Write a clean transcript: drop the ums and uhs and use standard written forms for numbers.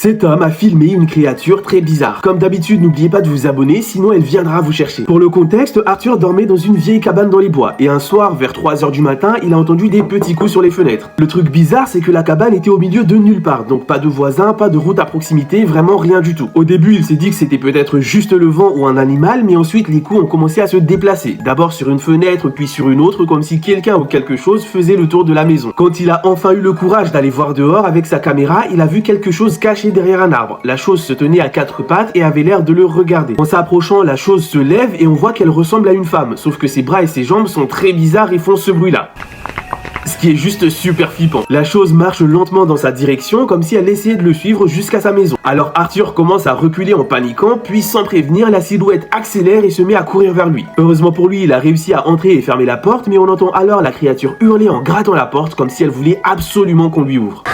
Cet homme a filmé une créature très bizarre. Comme d'habitude, n'oubliez pas de vous abonner, sinon elle viendra vous chercher. Pour le contexte, Arthur dormait dans une vieille cabane dans les bois, et un soir, vers 3h du matin, il a entendu des petits coups sur les fenêtres. Le truc bizarre, c'est que la cabane était au milieu de nulle part, donc pas de voisins, pas de route à proximité, vraiment rien du tout. Au début, il s'est dit que c'était peut-être juste le vent ou un animal, mais ensuite les coups ont commencé à se déplacer. D'abord sur une fenêtre, puis sur une autre, comme si quelqu'un ou quelque chose faisait le tour de la maison. Quand il a enfin eu le courage d'aller voir dehors avec sa caméra, il a vu quelque chose caché derrière un arbre. La chose se tenait à 4 pattes et avait l'air de le regarder. En s'approchant, la chose se lève et on voit qu'elle ressemble à une femme, sauf que ses bras et ses jambes sont très bizarres et font ce bruit-là. Ce qui est juste super flippant. La chose marche lentement dans sa direction comme si elle essayait de le suivre jusqu'à sa maison. Alors Arthur commence à reculer en paniquant, puis sans prévenir, la silhouette accélère et se met à courir vers lui. Heureusement pour lui, il a réussi à entrer et fermer la porte, mais on entend alors la créature hurler en grattant la porte comme si elle voulait absolument qu'on lui ouvre.